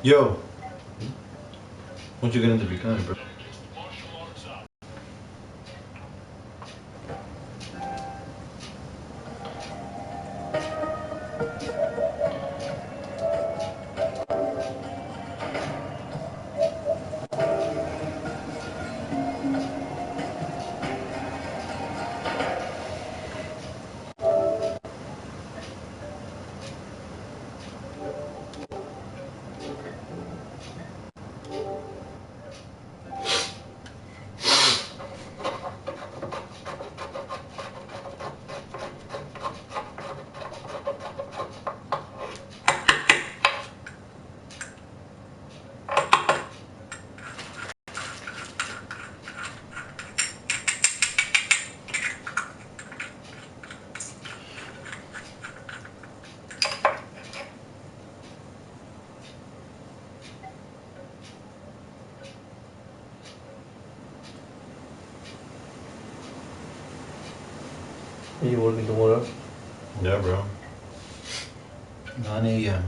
Yo, once you get into becoming, bro. Are you working tomorrow? Yeah, bro. 9 a.m.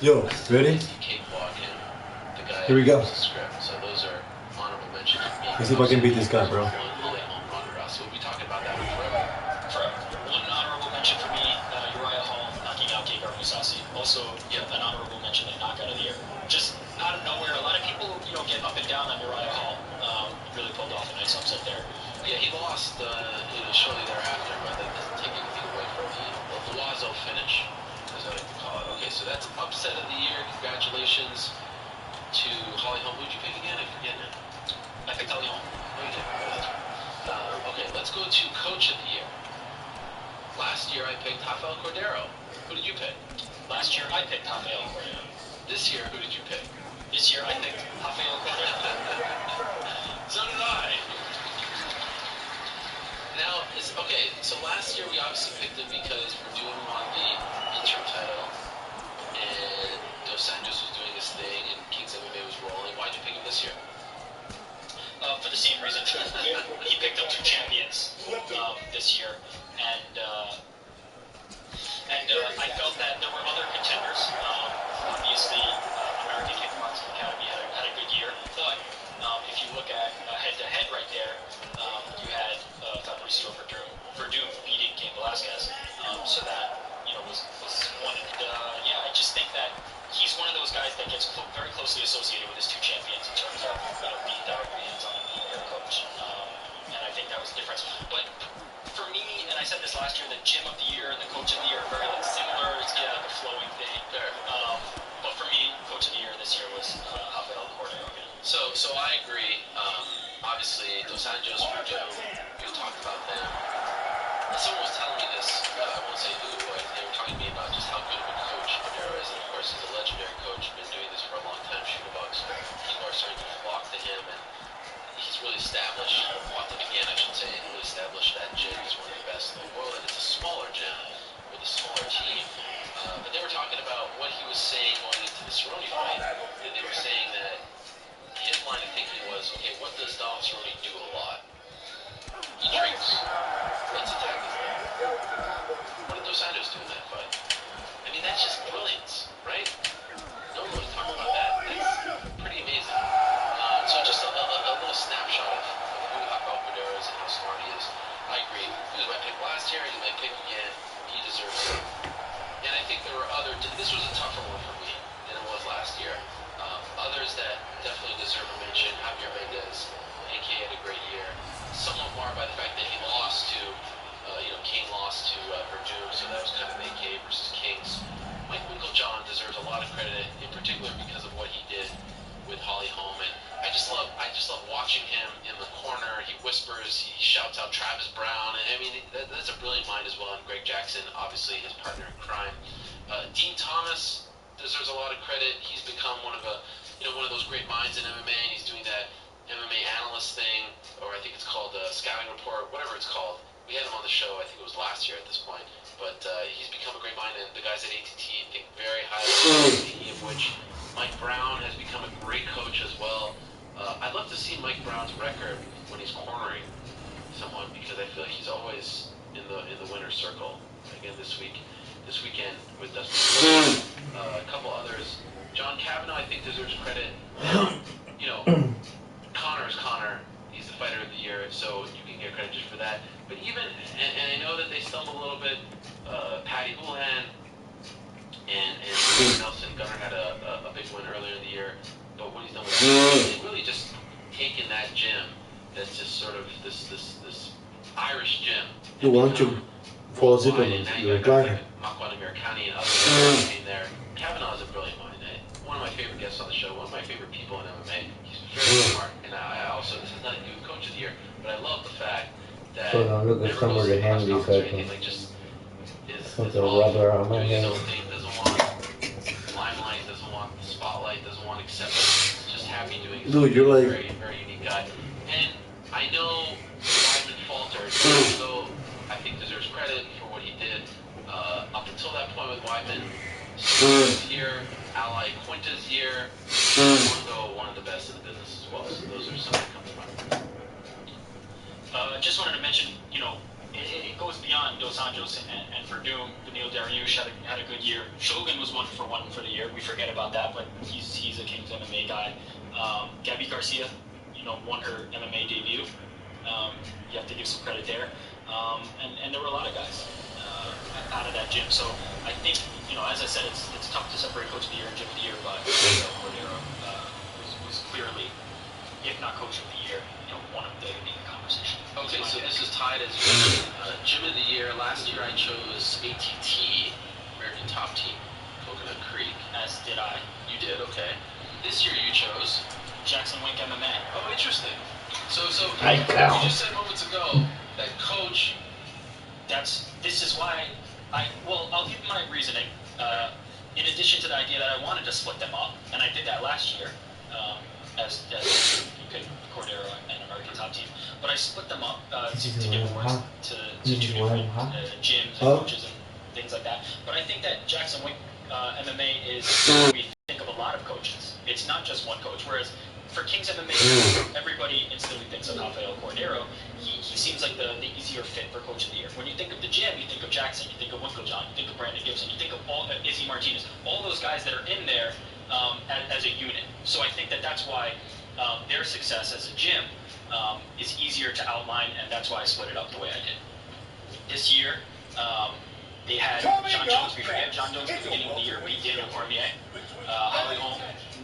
Yo, ready? Here we go. So those are honorable mentions for me. Let's see if I can beat this guy, bro. So we'll be talking about that forever. One honorable mention for me, Uriah Hall knocking out Gegard Mousasi. Also, an honorable mention in knockout of the year. Just out of nowhere, a lot of people, get up and down on Uriah Hall. Really pulled off a nice upset there. Yeah, he lost, shortly thereafter, but that doesn't take anything away from the Lazo finish, as I like to call it. Okay, so that's upset of the year. Congratulations to Holly Holm. Who'd you pick again? I forget now. I picked Holly Holm. Oh, you did. Okay, let's go to Coach of the Year. Last year I picked Rafael Cordero. Who did you pick? Last year I picked Rafael Cordero. This year, who did you pick? This year I picked Rafael Cordero. So did I. Now, okay, so last year we obviously picked him because Verdun won the interim title, and Dos Santos was doing his thing, and King's MMA was rolling. Why'd you pick him this year? For the same reason. He picked up 2 champions this year, and I felt that there were other contenders. Obviously, American Kickboxing Academy had a good year, but if you look at head-to-head right there, you had Fabricio Verdun beating Cain Velasquez, so that was one. I just think that he's one of those guys that gets very closely associated with his 2 champions in terms of being directly hands-on and being their coach, and I think that was the difference. But for me, and I said this last year, the gym of the year and the coach of the year are very similar. It's the flowing thing there. But for me, coach of the year this year was Rafael Cordero. So I agree. Obviously, Dos Anjos, Verdun, we talked about them. Someone was telling me this, I won't say who, but they were talking to me about just how good of a coach Cordero is. And of course, he's a legendary coach, been doing this for a long time, shooting bucks. People are starting to flock to him, and he's really established, off the beginning, I should say, really established that gym is one of the best in the world, and it's a smaller gym with a smaller team. But they were talking about what he was saying going into the Cerrone fight, and they were saying that his line of thinking was, okay, what does Dom Cerrone do a lot? He drinks. Let's attack his leg. What did Dos Santos do in that fight? I mean, that's just brilliance, right? No one really talked about that. That's pretty amazing. So just a little snapshot of who Rafael Cordero is and how smart he is. I agree. He was my pick last year. He's my pick again. He deserves it. And I think there were this was a tougher one for me than it was last year. Others that definitely deserve a mention. Javier Mendez, AK had a great year. Somewhat marred by the fact that he lost to, King lost to Verdun, so that was kind of AK versus Kings. Mike Winkeljohn deserves a lot of credit, in particular because of what he did with Holly Holm, and I just love watching him in the corner. He whispers, he shouts out Travis Brown, and I mean that's a brilliant mind as well. And Greg Jackson, obviously his partner in crime. Dean Thomas deserves a lot of credit. He's become one of those great minds in MMA, and he's doing that MMA analyst thing, or I think it's called scouting report, whatever it's called. We had him on the show, I think it was last year at this point, but he's become a great mind, and the guys at ATT think very highly of him, speaking of which, Mike Brown has become a great coach as well. I'd love to see Mike Brown's record when he's cornering someone, because I feel like he's always in the winner's circle. Again, this weekend with Dustin, a couple others. John Kavanaugh, I think, deserves credit. Connor is Connor. He's the fighter of the year, so you can get credit just for that. But even, and I know that they stumbled a little bit. Patty Houlihan and Nelson Gunnar had a big win earlier in the year. But what he's done with that, they've really just taken that gym that's just sort of this Irish gym. You want to fall asleep on the recliner. Makwan Americani and others came there. Kavanaugh is a brilliant mind. One of my favorite guests on the show, one of my favorite people in MMA. He's very smart. And I also, this has nothing to do with Coach of the Year, but I love the fact that So now look at somewhere to hang these items. like just Put the rubber on my doing his hand. own thing, doesn't want limelight, doesn't want the spotlight, doesn't want acceptance, just happy doing his own Dude, you're thing. like... Very, very unique guy. And I know Weidman faltered, so I think deserves credit for what he did. Up until that point with Weidman, Steve's year, Ally Quinta's year, Longo, one of the best in the business as well. So those are some that come to mind. Just wanted to mention, it goes beyond Dos Anjos and Verdum. Beneil Dariush had a good year. Shogun was 1 for the year. We forget about that, but he's a King's MMA guy. Gabby Garcia, won her MMA debut. You have to give some credit there. And there were a lot of guys out of that gym. So I think, as I said, it's tough to separate Coach of the Year and Gym of the Year, but Cordero was clearly, if not Coach of the Year, one of the in the conversation. Okay, so this is tied as Gym of the Year. Last year I chose ATT, American Top Team, Coconut Creek. As did I. You did, okay. This year you chose Jackson Wink MMA. Oh, interesting. So I you just said moments ago that Coach. This is why I'll give my reasoning. In addition to the idea that I wanted to split them up, and I did that last year, as you could Cordero and American Top Team, but I split them up to give awards to two different gyms and coaches and things like that. But I think that Jackson Wink MMA is where we think of a lot of coaches. It's not just one coach. Whereas for King's MMA, everybody instantly thinks of Rafael Cordero. He seems like the easier fit for Coach of the Year. When you think of the gym, you think of Jackson, you think of Winklejohn, you think of Brandon Gibson, you think of Izzy Martinez, all those guys that are in there as a unit. So I think that that's why their success as a gym is easier to outline, and that's why I split it up the way I did. This year, they had John Jones. We forget John Jones at the beginning of the year beat Daniel Cormier. Holly Holm,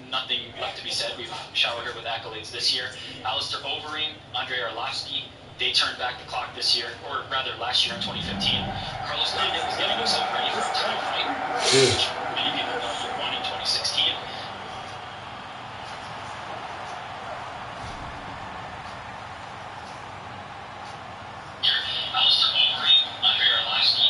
nothing left to be said. We've showered her with accolades this year. Alistair Overing, Andrei Arlovsky, they turned back the clock this year, or rather last year in 2015. Carlos Condit was getting himself ready for a title fight, which many people thought he won in 2016. Alistair Overing, Andrei Arlovsky.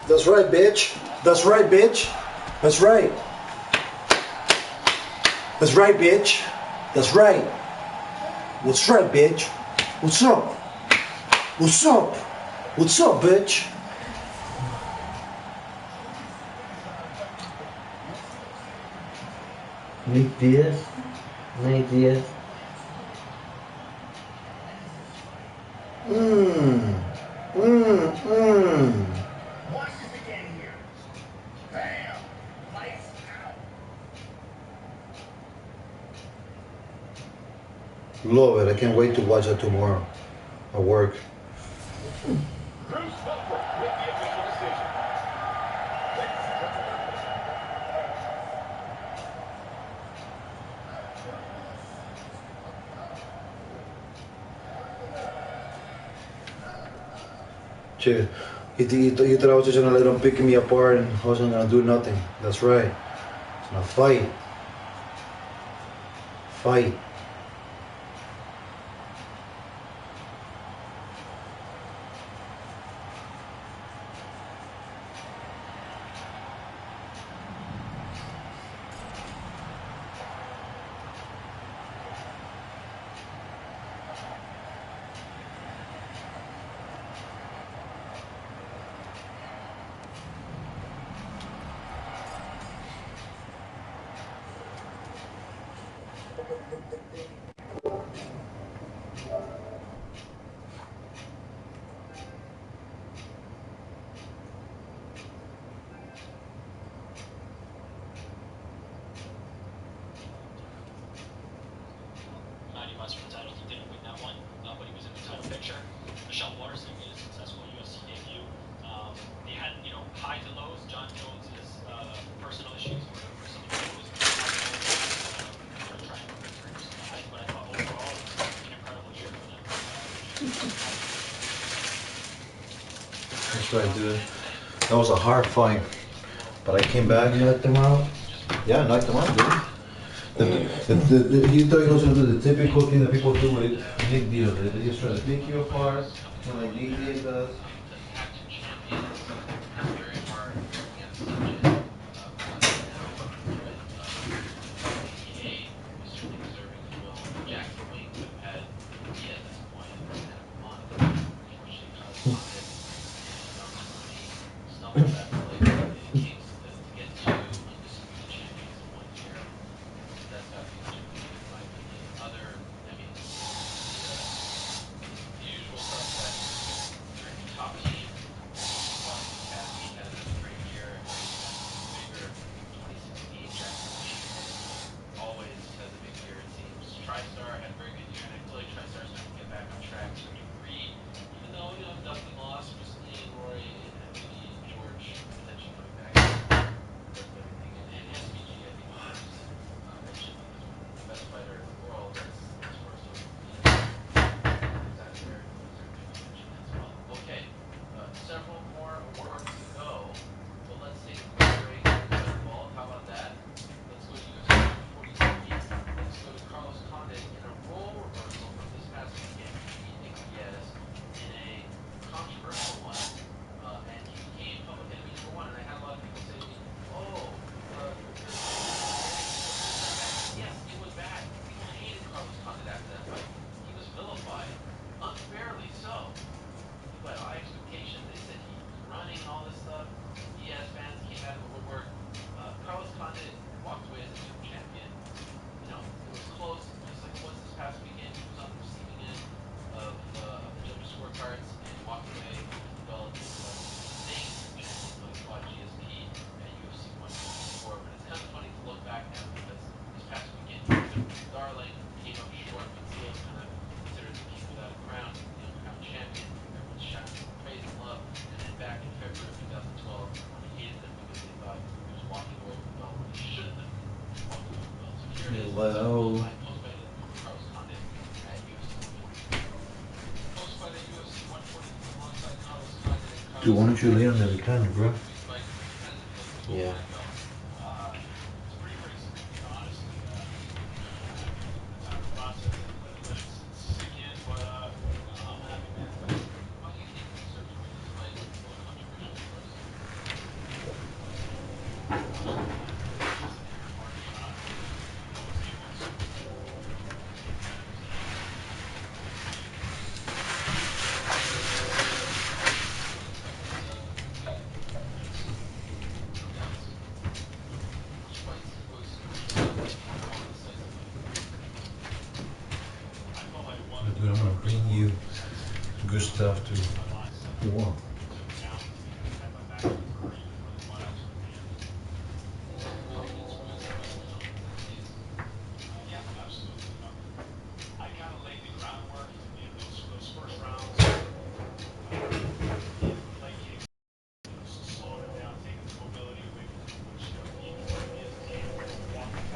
That's right, bitch. That's right, bitch. That's right. That's right, bitch. That's right. What's right, bitch? What's up? What's up? What's up, bitch? Nate Diaz? Nate Diaz? Mmm. Mmm. Mmm. Love it. I can't wait to watch it tomorrow at work. Che, you thought I was just gonna let them pick me apart and I wasn't gonna do nothing. That's right. It's gonna fight. Fight. Mighty Mouse for the title. He didn't win that one, but he was in the title picture. Michelle Waterson made a successful UFC debut. They had, highs and lows. John Jones's personal issues were some of the lows. Trying to return to some highs, but I thought overall it was an incredible year for them. That's right, dude. That was a hard fight, but I came back. You knocked him out? Yeah, I knocked him out, dude. He thought he was gonna do the typical thing that people do with Nick Diaz. They just try to pick you apart, like Nick Diaz does. Well, Dude, why don't you lay on the recliner, bro? Yeah. Dude, I'm gonna bring you good stuff too. You want?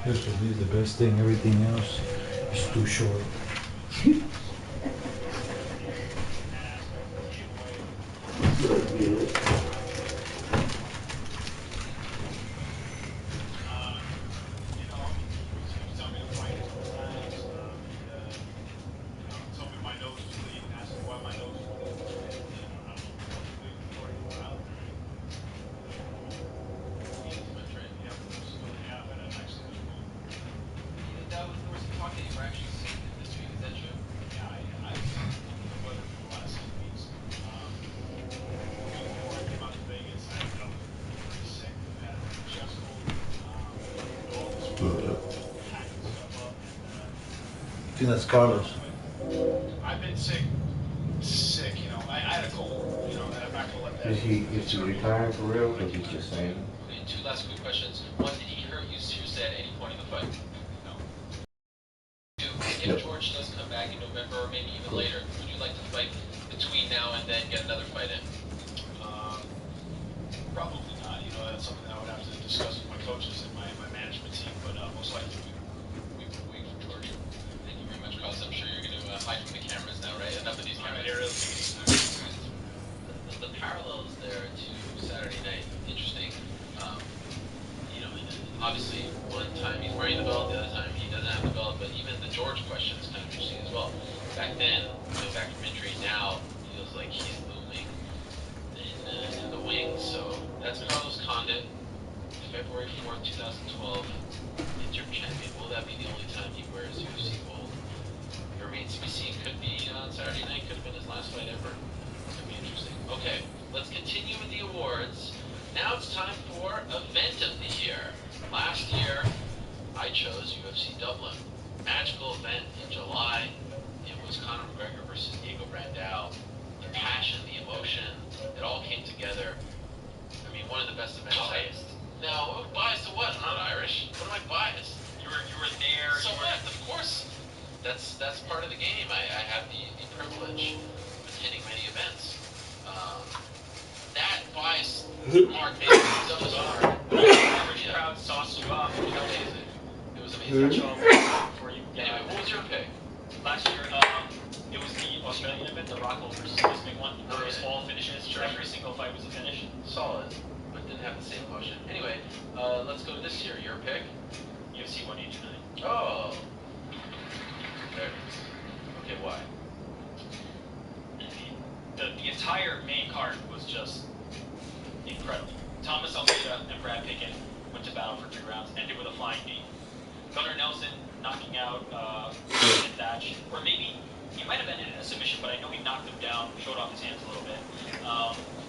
This will be the best thing. Everything else is too short. I think that's Carlos. I've been sick, you know. I had a cold, you know, and I'm not gonna let that. Is he retiring for real? Because he's just saying. Okay, two last quick questions. One, did he hurt you seriously at any point in the fight? No. If George does come back in November or maybe even later, would you like to fight between now and then, get another fight in? Probably not. You know, that's something that I would have to discuss with my coaches and my management team. But most likely we would wait for George. Thank you very much, Carlos. I'm sure you're going to hide from the cameras now, right? Enough of these cameras. The parallels there to Saturday night, interesting. You know, obviously, one time he's wearing the belt, the other time he doesn't have the belt, but even the George question is kind of interesting as well. Back then, you know, back from injury, now feels like he's looming in the wings. So that's Carlos Condit, February 4th, 2012, interim champion. Will that be the only time he wears UFC gold? It remains to be seen. Could be on Saturday night, could have been his last fight ever. Could be interesting. Okay, let's continue with the awards. Now it's time for Event of the Year. Last year, I chose UFC Dublin. Magical event in July. It was Conor McGregor versus Diego Brandao. The passion, the emotion, it all came together. I mean, one of the best events. Biased. No, biased to what? I'm not Irish. What am I biased? You were there. So what? Of course. That's part of the game. I have the privilege of attending many events. That bias mark made it so hard. The Irish crowd sauced you up. It was amazing. It was amazing. For you. Anyway, what was your pick? Last year, it was the Australian event, the Rockhold versus Bisping one. It was all finishes. Every single fight was a finish. Solid, but didn't have the same emotion. Anyway, let's go to this year. Your pick? UFC 189. Oh. There it is. Okay, why? The entire main card was just incredible. Thomas Almeida and Brad Pickett went to battle for 3 rounds, ended with a flying knee. Gunnar Nelson knocking out Thatch, or maybe he might have ended in a submission, but I know he knocked him down, showed off his hands a little bit.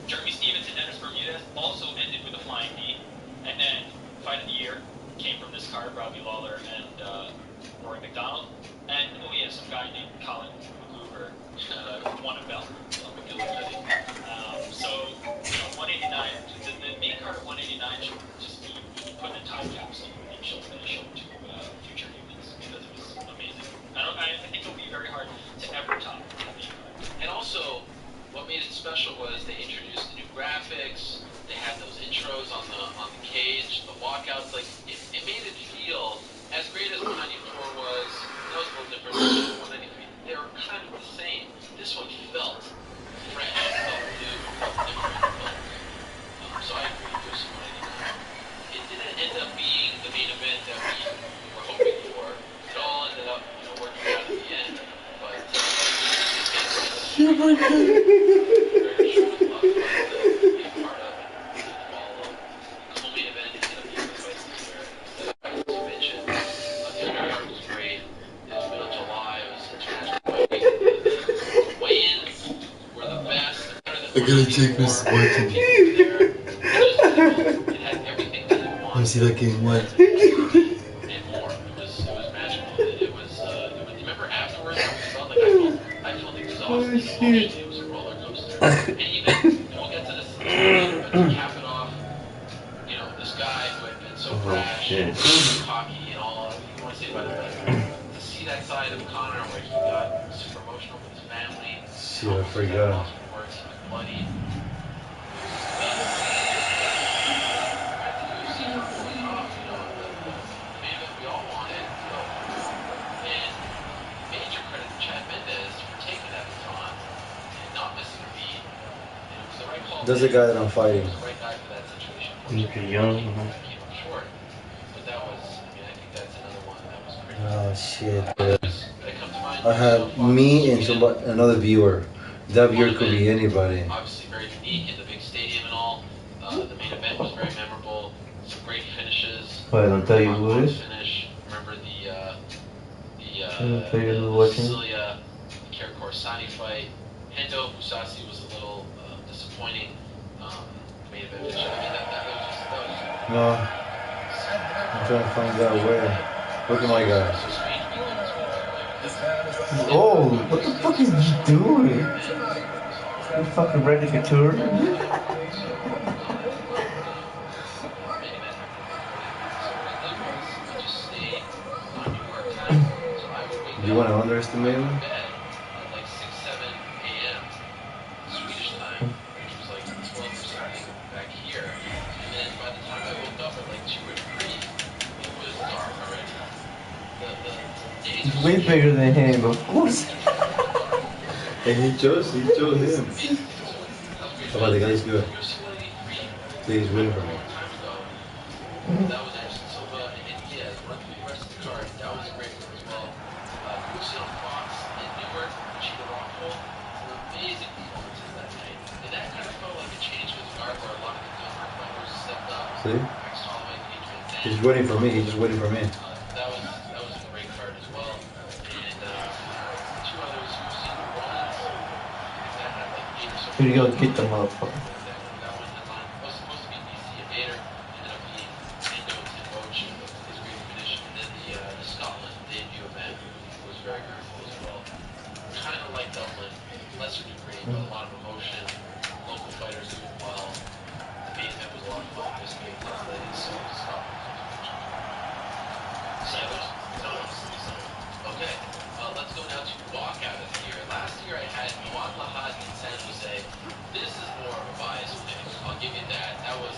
Jeremy Stevens and Dennis Bermudez also ended with a flying knee, and then fight of the year came from this card: Robbie Lawler and Rory McDonald, and some guy named Colin McGruber won a belt. So, 189, the main card of 189 should just be put in a time capsule and show to future humans, because it was amazing. I think it'll be very hard to ever top the main card. And also, what made it special was they introduced the new graphics. They had those intros on the cage, the walkouts. Like it made it feel as great as 194 was. That was a little different. 193 Very sure would love to be a part of and follow. Co-main event ended up being the fight of the year. As you mentioned, the undercard was great. It was middle of July. It was international fighting. The weigh-ins were the best. Better than I gotta take this watching. people there. It had everything that you want. I see that game what? And more. It was magical. It was. Remember afterwards how we felt? Like I felt exhausted emotionally. It was a roller coaster. And even we'll get to this later, but to cap it off, you know, this guy who had been so brash, and cocky, and all you want to say about it, but to see that side of Connor where he got super emotional with his family, Shit, I forgot. lost words, he was bloody. That's the guy that I'm fighting. He's pretty young. Oh shit, dude. I have me and somebody, another viewer. That viewer could be anybody. Obviously very unique in the big stadium and all. The main event was very memorable. Some great finishes. Wait, I'll tell you who it is. Finish. Remember I'll tell you who's watching. Cecilia, Kara Corsani fight. Hendo Fusasi was a little disappointing. Main event finish. I mean, that was just. No. I'm trying to find out where. Look at my guy. Oh, what the fuck is he doing? You fucking ready for tour? You want to underestimate him? Like 6, 7 a.m. Swedish time, which was like 12 or something back here. And then by the time I woke up at like 2 or 3, it was dark already. The days He's were way bigger than him, of course. And he chose him. Oh, the guy's good. See, he's winning for me. That was Anderson Silva and Diaz. Run through the rest of the card. That was a great one as well. Lucian Fox and Newark, Chico Rockful, some amazing performances that night. And that kind of felt like a change with guard where a lot of the younger fighters stepped up. See? Max Holloway, Adrian Zan. He's waiting for me. He's just waiting for me. That was a great card as well. And two others who seemed to Rollins. That had like 8 or so. Here you go, get the motherfucker. That one headline was supposed to be DC Invader. Ended up being Endo and Tim Roach. His great finish. And then the Scotland debut event was very, very cool as well. Kind of like Dublin, lesser degree, but a lot of emotion. Local fighters doing well. The main event was a lot of fun. Just being tough ladies. So Scotland okay, let's go now to walkout of the year. Last year I had Muad Lahad in San Jose. This is more of a biased pick. I'll give you that. That was,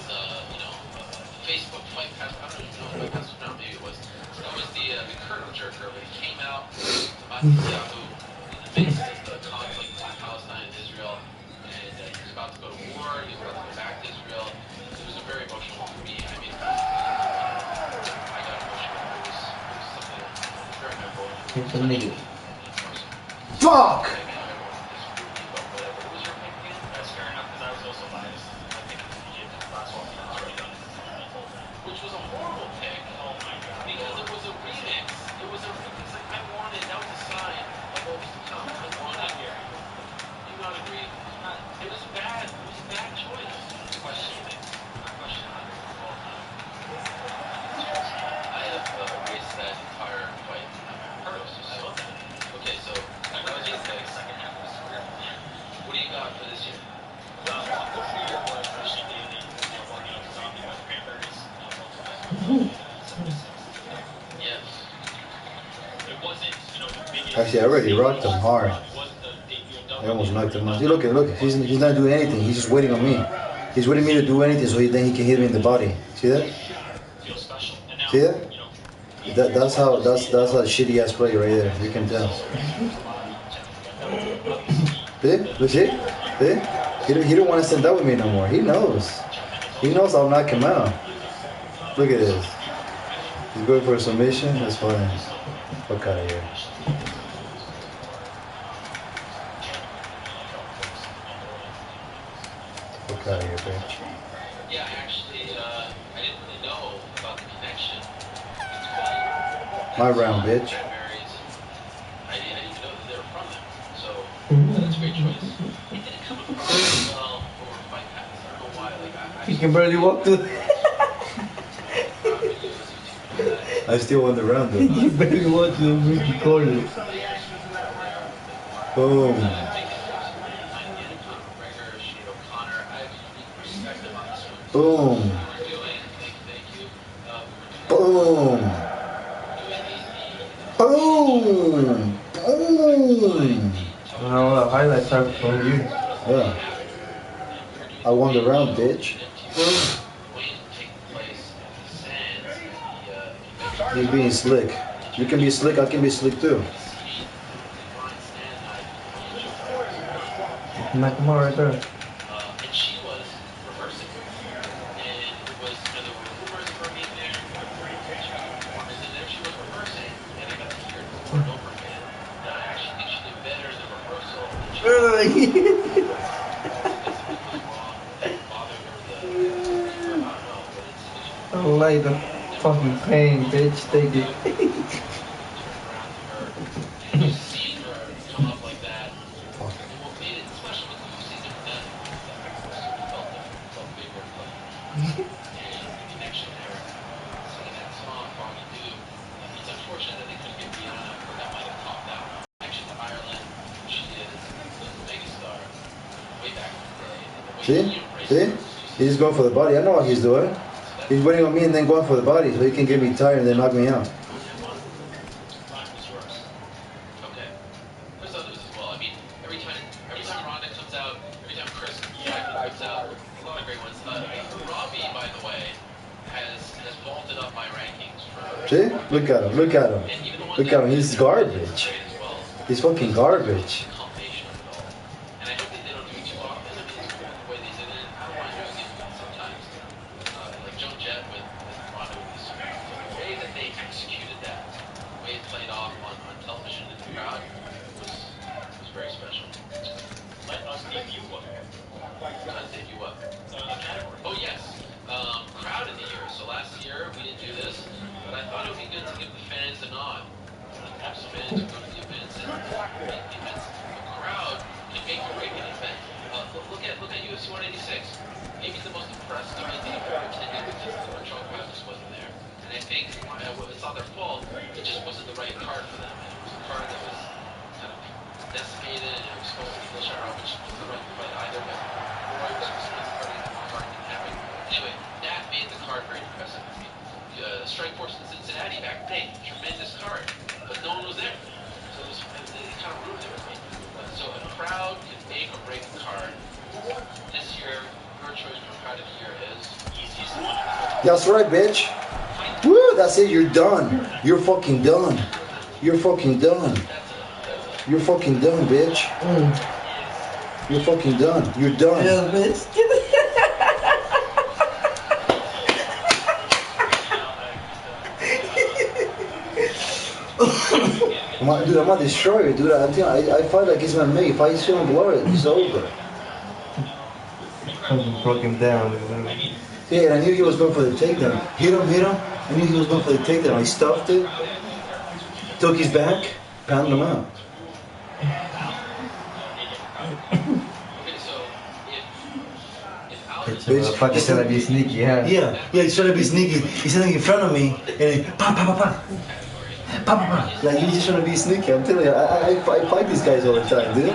Facebook Fight Pass. I don't even know if Fight Pass was around. Maybe it was. That was the curtain jerker when he came out to Netanyahu in the midst of the conflict between Palestine and Israel. And he was about to go to war. He was about to go back to Israel. It was a very emotional one for me. I mean, I got emotional. It was something very memorable. Here's a nigga. Fuck! That's fair enough, because I was also biased. I think the last one was already done. Which was a horrible pick. Oh my god. Because it was a remix. It was a remix. Like, I wanted, that was a sign of what was to come. I wanted here. Do you not agree? It was bad. It was a bad choice. Question. I have erased that entire fight. I love that. Okay, so that was your pick. Second half of his career. What do you got for this year? Hopefully your boy, especially Daily, walking up to zombie with cranberries. Yes. It wasn't, the biggest. Actually, I already rocked him hard. It wasn't the debut of I almost knocked him out. See, look. He's not doing anything. He's just waiting on me. He's waiting me to do anything so then he can hit me in the body. See that? Feel special. And now, See that? That's how shitty ass play right there. You can tell. See? He don't want to stand up with me no more. He knows. He knows I'll knock him out. Look at this. He's going for a submission. That's fine. Fuck out of here. Out of here, bitch. Yeah, actually, I didn't really know about the connection between My round, bitch. Cranberries. I didn't even know that they were from them. So that's a great choice. It didn't come across as well over Fight Pass. I don't know why. Like I He can barely walk to. I still won the round He though. can barely walk to the Ricky corner. Boom. Boom. Boom. Boom. Boom. No, highlights are from you. Yeah. I won the round, bitch. You being slick. You can be slick, I can be slick too. Knock him out right there. And she was reversing. And it was, there were rumors of her being there. And then she was reversing. And I got to hear it over and over again. And I actually think she did better in the reversal than she did. I don't like the fucking pain, bitch. Take it. Seeing her come up like that. And what made it special was you've seen her done felt bigger, and the connection there, singing that song, Foggy Dew. It's unfortunate that they couldn't get Rihanna, but that might have topped out. Connection to Ireland, she is the megastar way back in the day. See? He's going for the body. I know what he's doing. He's waiting on me and then going for the body so he can get me tired and then knock me out. Okay. There's others as well. I mean, every time Ronda comes out, every time Chris comes out, a lot of great ones. Robbie, by the way, has vaulted up my rankings for. See? Look at him. Look at him. Look at him. He's garbage. He's fucking garbage. Combination of it all. And I hope that they don't do it too often. I mean, the way they did it, I don't mind doing it sometimes. Like Joan Jett with Ronda with this. The way that they executed that, the way it played off on television in the crowd was very special. Let us debut one. Let's debut what? Category. Oh yes, crowd of the year. So last year we didn't do this, but I thought it would be good to give the fans a nod. Have some fans who go to the events and make the events. The crowd can make or break an event. Look at UFC 186. Maybe the most impressive event that I've ever attended because the virtual crowd just wasn't there. And I think it's not their fault. It just wasn't the right card for them. And it was a card that was kind of decimated, and it was supposed to be the Shire, which wasn't the right fight either. But Roy was supposed to be the card and the card didn't happen. Anyway, that made the card very impressive to me. The Strikeforce in Cincinnati back in the day, tremendous card, but no one was there. So they kind of ruined it with me. So a crowd can make or break a card. This year, your choice for crowd of the year is easiest one. That's right, bitch. Woo, that's it. You're done. You're fucking done. You're fucking done. You're fucking done, bitch. You're fucking done. You're done. Yeah, bitch. Dude, I'm gonna destroy you, dude. I fight like it's MMA. If I show him blood, it's over. Broke him down. Yeah, and I knew he was going for the takedown. Hit him. I knew he was going for the takedown. I stuffed it, took his back, pounded him out. Bitch, fucking trying to be sneaky, huh? Yeah, he's trying to be sneaky. He's standing in front of me, and then like he's just trying to be sneaky. I'm telling you, I fight these guys all the time, dude.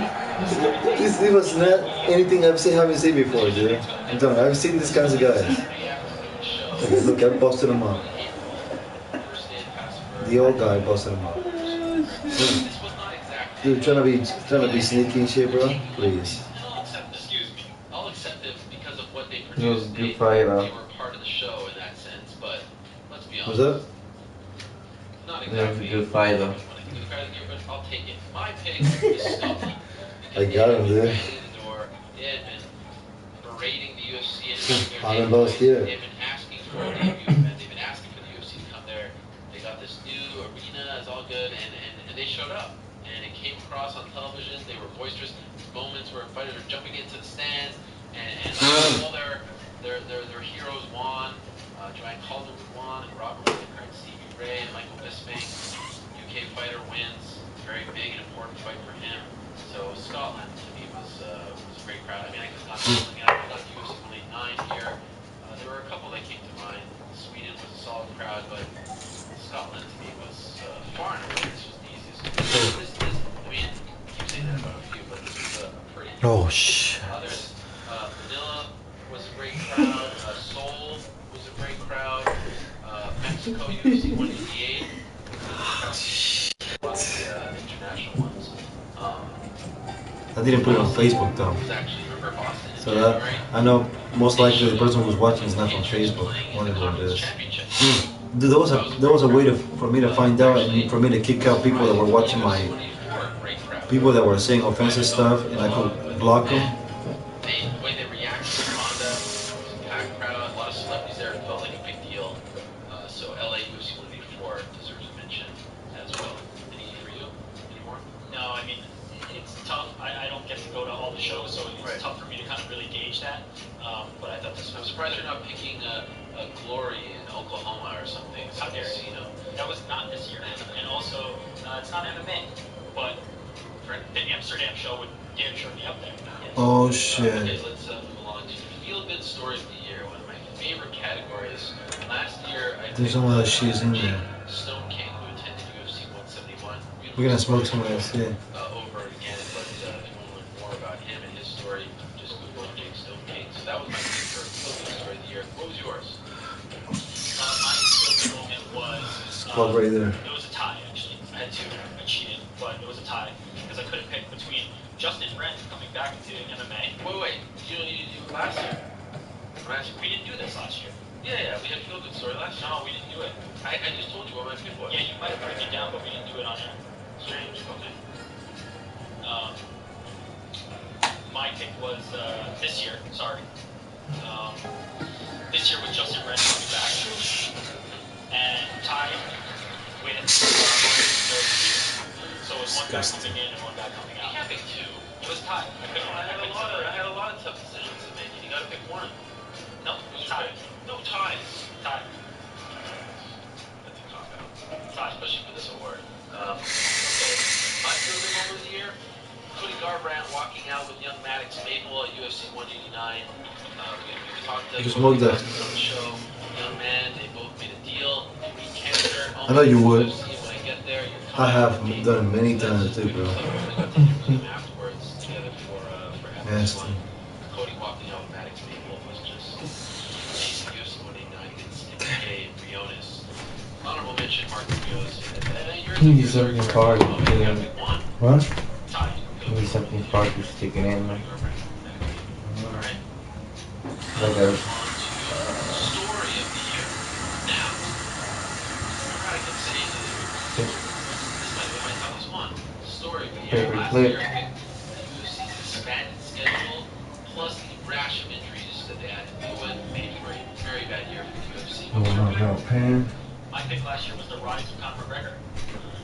This was not anything haven't seen before, dude. I'm telling you, I've seen these kinds of guys. Okay, look, I busted him up. The old guy busted him up. Dude, trying to be sneaky and shit, bro. Please. I'll accept it because of what they It was produced. a good fight, They were part of the show in that sense, but let's be honest. What's up? Not It was a exactly. good fight, though. I'll take it. My pick is Scully. I got him, dude. They had been berating the UFC and I'm in both here. they've been asking for a debut event. They've been asking for the UFC to come there. They got this new arena. It's all good, and they showed up. And it came across on television. They were boisterous. Moments where fighters were jumping into the stands. and all their heroes won. Joanne Calder won, and Robert Whittaker and Stevie Ray and Michael Bisping. UK fighter wins. Very big and important fight for him. So Scotland to me was a great crowd. I mean, I could not looking at UFC 189 here. There were a couple that came to mind. Sweden was a solid crowd, but Scotland to me was far and away. This was the easiest. I mean, I keep saying that about a few, but this was a pretty. Oh shit. Others, Manila was a great crowd. Seoul was a great crowd. Mexico UFC 188. International ones. I didn't put it on Facebook though. Was actually remember Boston in So that January. I know most likely the person who's watching is not from Facebook. Wonder who it is. Dude, there was a way for me to find out and for me to kick out people that were watching my people that were saying offensive stuff, and I could block them. The way they reacted to Honda, packed crowd, a lot of celebrities there. It felt like a big deal. So LA UFC 184 deserves a mention as well. Any for you? Any more? No, I mean, it's tough. I don't get to go to all the shows, so it's Right. tough for me to kind of really gauge that. But I thought this I'm was surprised you're not picking a Glory in Oklahoma or something. How dare you? That was not this year. And also, it's not MMA. But for the Amsterdam show would damn sure be up there. Oh Okay, shit. let's move along to feel-good story of the year. One of my favorite categories. Last year, I There's some of that shit in there. Stone King, who attended UFC 171. We're gonna smoke some of that shit. Over again, but if you want to learn more about him and his story, just Google Jake Stone King. So that was my favorite feel-good story of the year. What was yours? My feel-good moment was Plug right there. it was a tie actually. I had two. I cheated, but it was a tie because I couldn't pick between Justin Wren coming back to MMA. Wait. You last year? We didn't do this last year. Yeah, we had feel-good story last year. No, we didn't do it. I just told you what my pick was. Yeah, you might have written it down, but we didn't do it on air. Strange. Okay. My pick was this year. Sorry. This year was Justin Wren coming back, and tied with so it was one guy coming in and one guy coming You out. can't pick two. It was tied. I had a lot of tough decisions to make. You got to pick one. No, it was tied. No ties. Tied. That's a cop out, Tied. especially for this award. Okay. My feel-good moment of the year. Cody Garbrandt walking out with young Maddox Mabel at UFC 189. We talked to You smoked that. on the show. Young man, they both made a deal. They beat cancer. I know you would. When I get there, you're I have done it many times too, bro. Afterwards, together for Nasty. F1. Cody walking out with Maddox Mabel was just amazing. UFC 189 against MK and Briones. Honorable mention, Mark Rios. He's something hard. What? He's something hard to stick it in. Like, Alright. like a Story of the year. Now, remember I kept saying this might be my toughest one. Story of the year. Favorite Last clip. year, the UFC's expanded schedule, plus the rash of injuries that they had to deal with, made for a very bad year for the UFC. pen. My pick last year was the rise of Conor McGregor.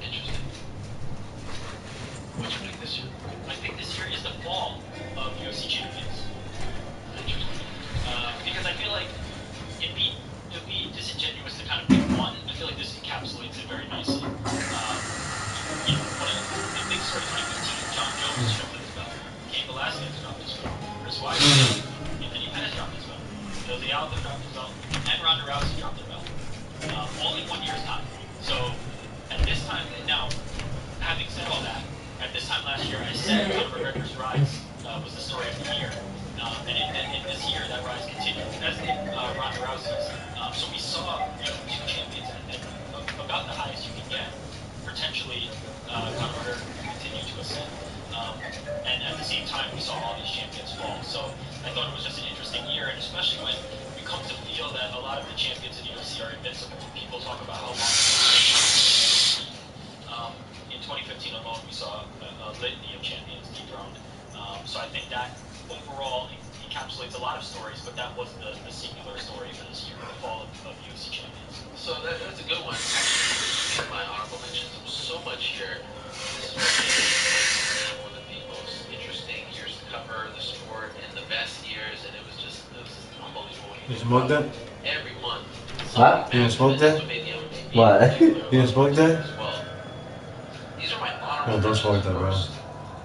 Interesting. What's your pick this year? My pick this year is the fall of UFC champions. Interesting. Because I feel like it'd be disingenuous to kind of pick one. I feel like this encapsulates it very nicely. One of the big stories 2015, John Jones dropped his belt. Cain Velasquez dropped his belt. Chris Weidman, Anthony Pettis dropped his belt. Jose Aldo dropped his belt. And Ronda Rousey dropped their belt. All in 1 year's time. So at this time, now, having said all that, at this time last year, I said Conor McGregor's rise was the story of the year. And this year, that rise continued, as did Ronda Rousey's. So we saw two champions at about the highest you can get. Potentially, Conor McGregor continue to ascend. And at the same time, we saw all these champions fall. So I thought it was just an interesting year, and especially when we come to feel that a lot of the champions in the UFC are invincible. People talk about how long in 2015 alone, we saw a litany of champions dethroned. So I think that overall encapsulates a lot of stories, but that was the singular story for this year, the fall of UFC champions. So that's a good one. Actually, my honorable mentions. There was so much here. This is one of the most interesting years to cover the sport in the best years. You smoke that? every month. What? You didn't smoke that? What? You didn't smoke that? As well. These are my No, honorable don't smoke that, bro. first.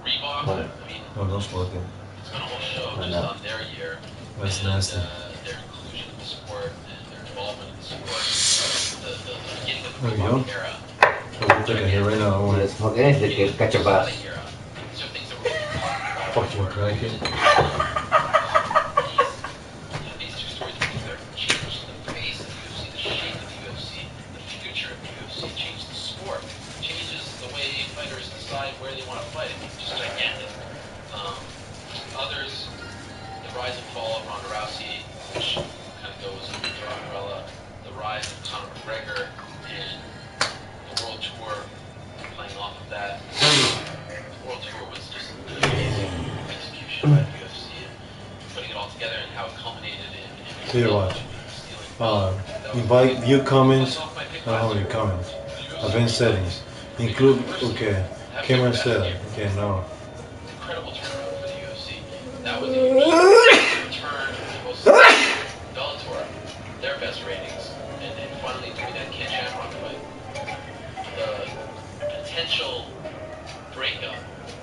Reebok, What? I mean, No, don't smoke that. it's been a whole show Why just not? on their year. That's and, nasty. their inclusion in the sport and their involvement in the sport. The beginning of the There we go. Reebok era. Oh, we're taking here right now. I You want don't smoke anything, kid. Catch a bus. Era. These are things that we're talking about. fucking crackhead. These two stories together changed the face of the UFC, the shape of the UFC, the future of the UFC, changed the sport, changes the way fighters decide where they want to fight. It's just gigantic. Others, the rise and fall of Ronda Rousey, which kind of goes under their umbrella, the rise of Conor McGregor, and the World Tour playing off of that. The World Tour was just an amazing execution by the UFC and putting it all together and how it culminated in Here, watch. stealing. Invite view comments. I don't know your comments. Event settings. Include, okay. Camera setup. Okay, no. Incredible turnaround for the UFC. That was a huge return to most Bellator, their best ratings, and then finally doing that Ken Shamrock fight. The potential breakup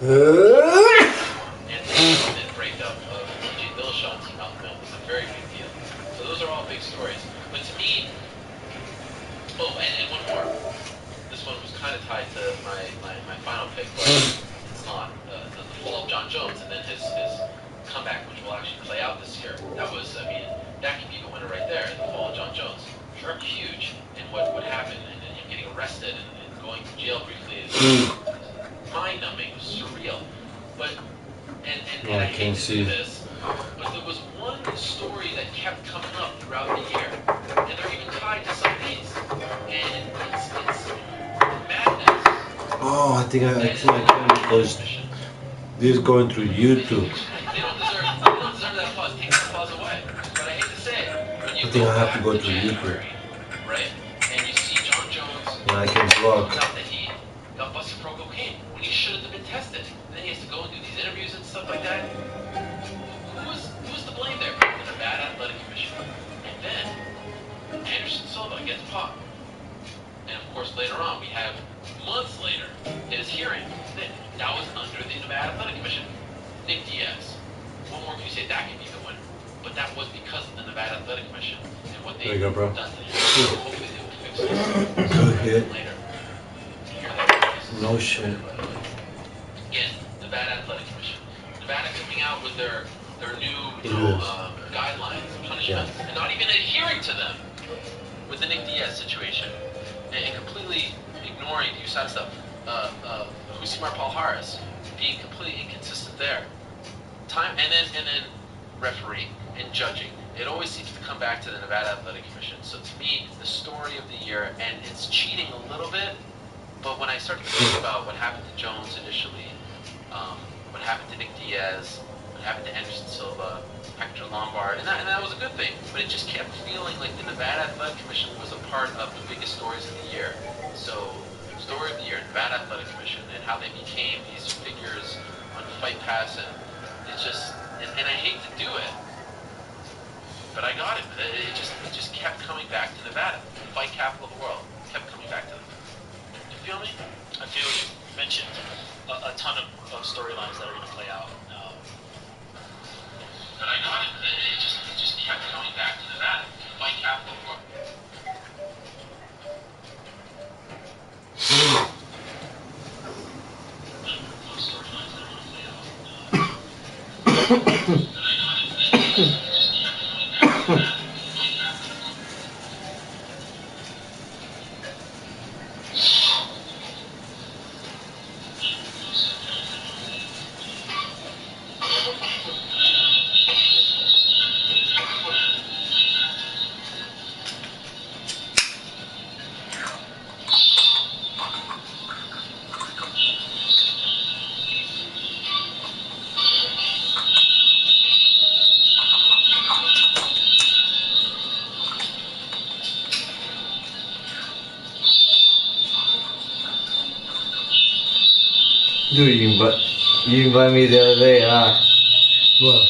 and the imminent breakup of TJ Dillashaw and Team Alpha Male was a very big deal. So those are all big stories. But to me, and one more. This one was kind of tied to my final pick, but it's not. The fall of John Jones and then his comeback, which will actually play out this year. That was, I mean, that could be the winner right there, the fall of John Jones. Sure. Huge. And what happened, and then him getting arrested and going to jail briefly is mind-numbing, surreal. But, and I hate to do this, but there was one story that kept coming up throughout the year, and they're even tied to some of these. And it's madness. Oh, I think I can because this is going through YouTube. They don't deserve that applause. Take that applause away. But I hate to say it. When you I think go I have back to go to through January, YouTube. right? And you see John Jones And I can block. comes out that he got busted for cocaine when he shouldn't have been tested. And then he has to go and do these interviews and stuff like that. Who's to blame there? The Nevada Athletic Commission. And then Anderson Silva gets popped. And of course, later on, we have months later his hearing. That was under the Nevada Athletic Commission. Nick Diaz. What more can you say? That could be the winner. But that was because of the Nevada Athletic Commission and what There they've you go, bro. done to him. Hopefully they will fix this. Good hit. Later. You hear that? No shit. Again, Nevada Athletic Commission. Nevada coming out with their new guidelines, punishments, and not even adhering to them with the Nick Diaz situation, and completely ignoring the USADA stuff. Husimar Palhares being completely inconsistent there. And then refereeing and judging. It always seems to come back to the Nevada Athletic Commission. So to me, the story of the year, and it's cheating a little bit, but when I start to think about what happened to Jones initially, what happened to Nick Diaz, what happened to Anderson Silva, Hector Lombard, and that was a good thing, but it just kept feeling like the Nevada Athletic Commission was a part of the biggest stories of the year. So, story of the year, Nevada Athletic Commission, and how they became these figures on Fight Pass, and it's just, and I hate to do it, but I got it. It just kept coming back to Nevada, the fight capital of the world, kept coming back to them. Do you feel me? I feel you mentioned a ton of storylines that are going to play out. But I got it. It just kept coming back to Nevada, the fight capital of the world. Dude, you invite me the other day, huh? What?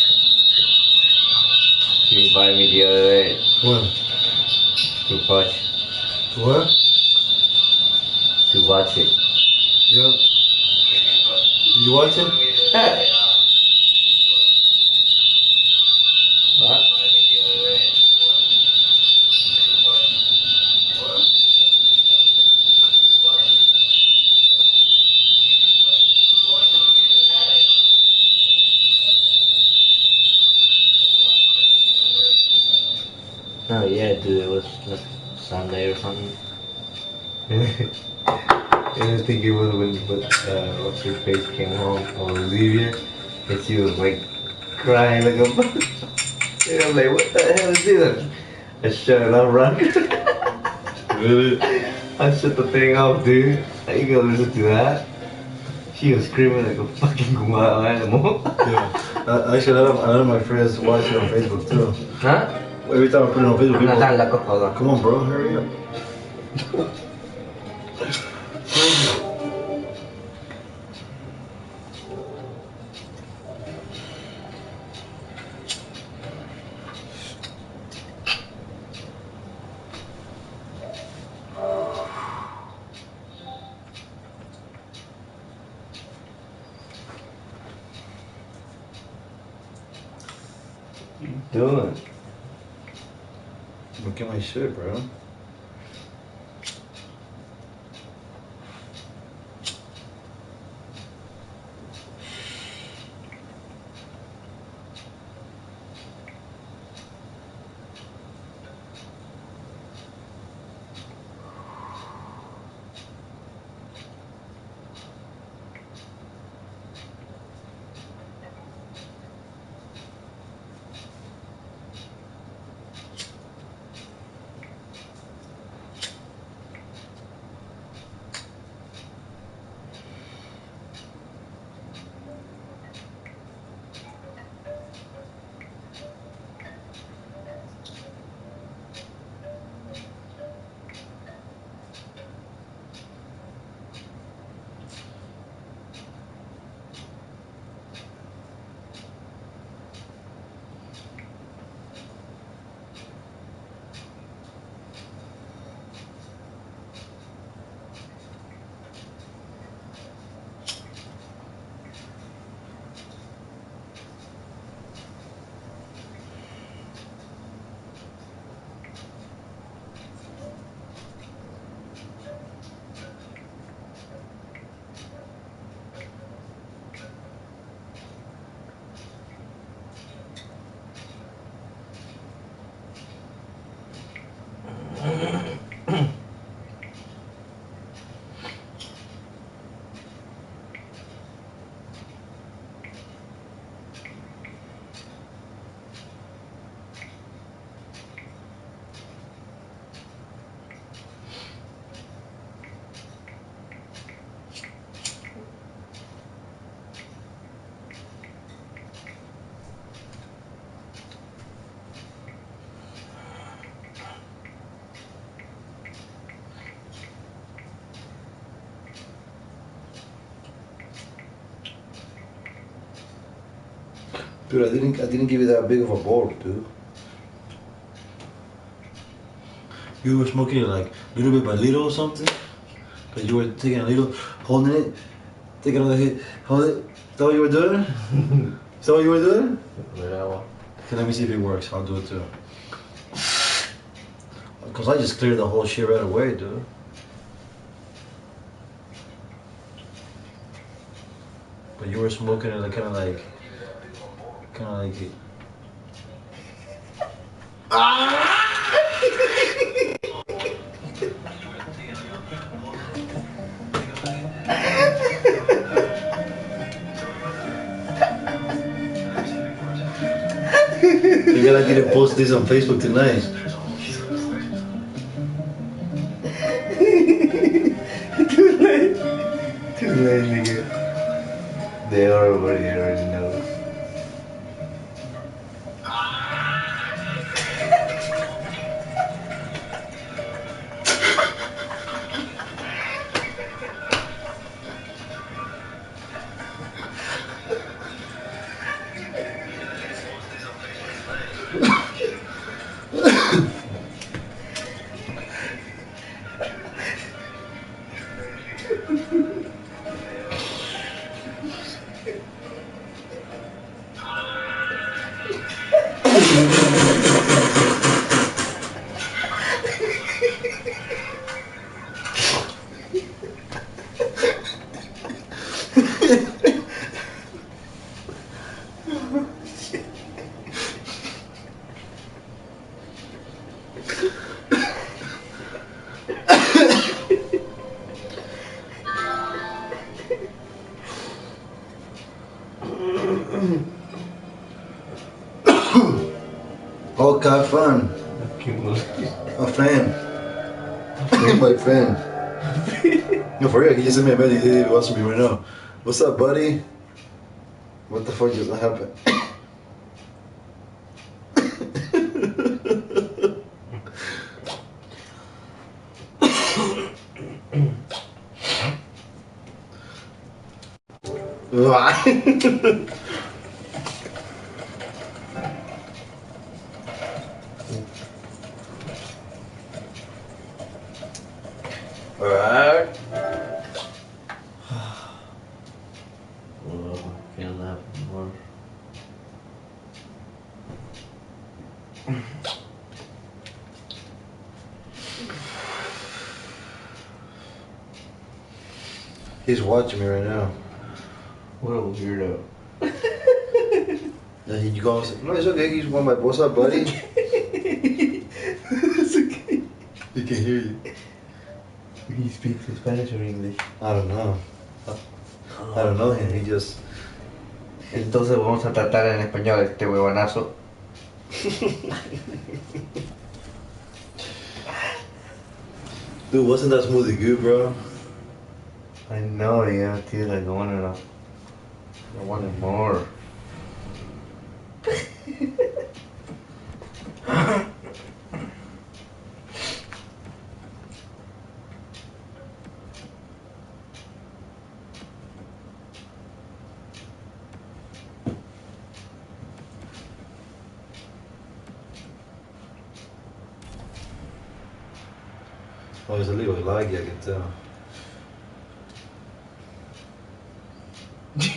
You You invited me the other day When? to watch What? to watch it. Yeah. Did you watch it? What? Oh yeah, dude, it was like Sunday or something. I think it was when what's her face came home, Olivia, and she was like crying like a and I'm like, what the hell is this? I shut it off, run. Really? I shut the thing off, dude. I ain't gonna listen to that. She was screaming like a fucking wild animal. Yeah. Actually, a lot of my friends watch it on Facebook too. Huh? Every time I put it on Facebook, No, dale, people, hold on. come on, bro, hurry up. What you doing? Look at my shit, bro. Dude, I didn't give you that big of a bowl, dude. You were smoking it like little bit by little or something? Cause you were taking a little, holding it, taking another hit, hold it. Is that what you were doing? Is that what you were doing? Whatever. Okay, let me see if it works. I'll do it too. Cause I just cleared the whole shit right away, dude. But you were smoking it like kind of like it. You gotta get to post this on Facebook tonight. Too late. Too late, nigga. They already know. Oh, have fun. A fan. My fan. No, for real, he just sent me a message. He wants me right now. What's up, buddy? What the fuck just happened? Alright. Oh, can't laugh anymore. He's watching me right now. What a weirdo. And he goes, no, it's okay. He's one my what's up, buddy? It's okay. He can hear you. He speaks in Spanish or English. I don't know. I don't know him. He just. Entonces vamos a tratar en español este huevonazo. Dude, wasn't that smoothie good, bro? I know, yeah, dude, I wanted more. Oh, it's a little laggy, I can tell.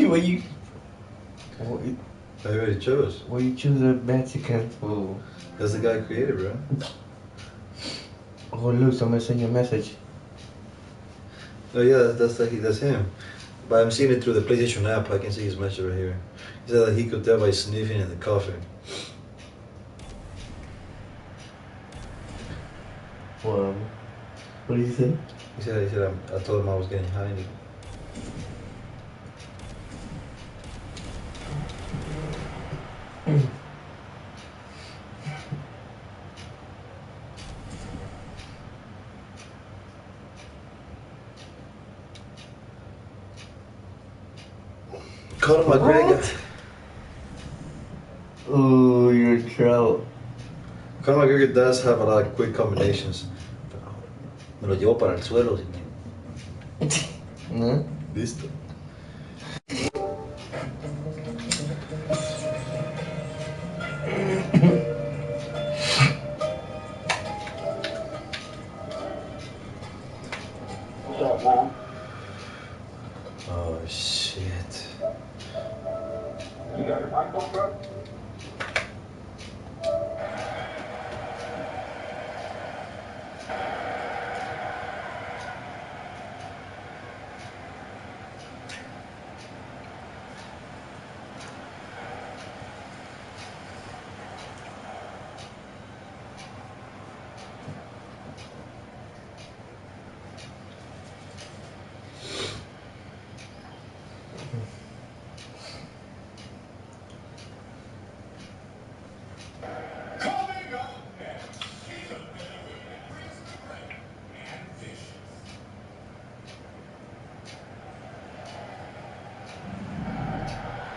What you I already chose. Why you choose a Mexican food? That's the guy created, bro. Oh look, somebody sent you a message. Oh yeah, that's him. But I'm seeing it through the PlayStation app. I can see his message right here. He said that he could tell by sniffing and the coughing. Well, what did he say? He said I told him I was getting high. And Conor McGregor. Oh, you're in trouble. Conor McGregor does have a lot of quick combinations. Me lo llevo para el suelo. ¿No? Listo. Oh shit. You got your microphone, bro?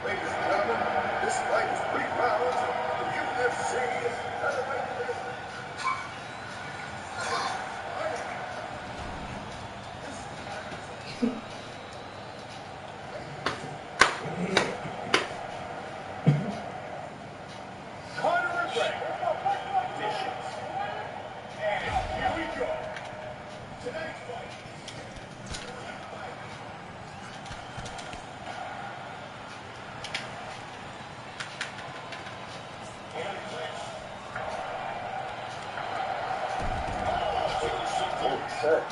Ladies and gentlemen, this fight is 3 rounds of the UFC heavyweight. Conor McGregor, vicious. And here we go. Tonight's fight. Set.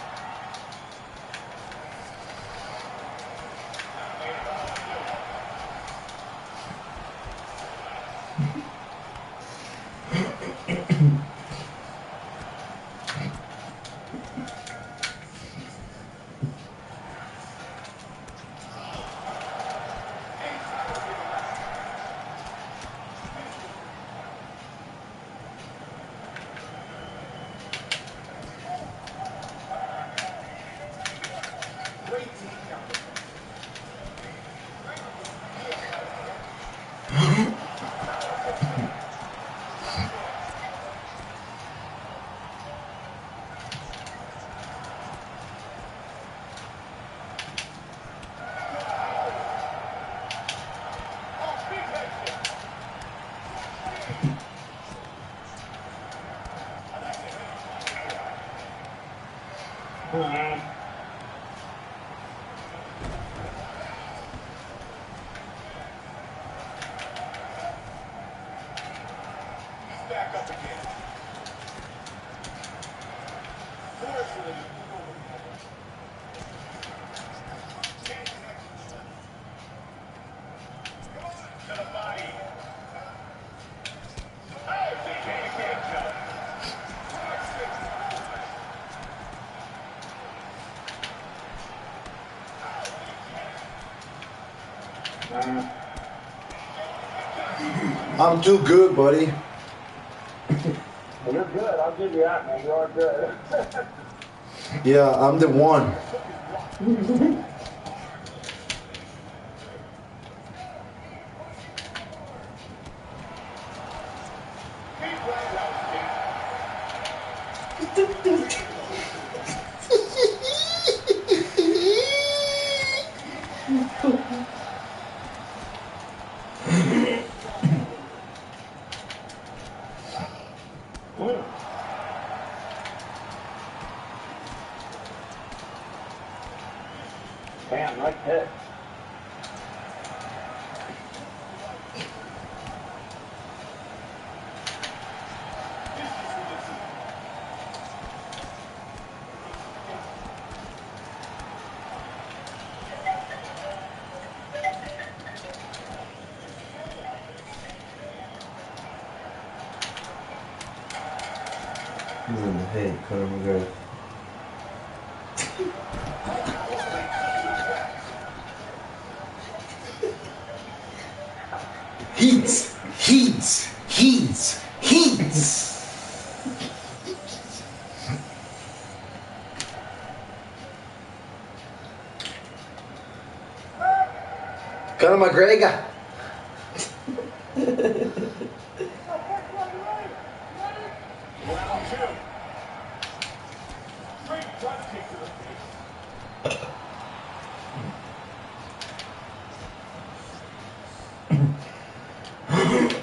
up again. Fortunately, come on, to the body. Oh, can't jump. I'm too good, buddy. You're good. I'll give you that, man. You are good. Yeah, I'm the one. Damn, nice hit. He's in the head, Conor McGregor. Heats. Conor McGregor. Round two. Straight front kick to the face.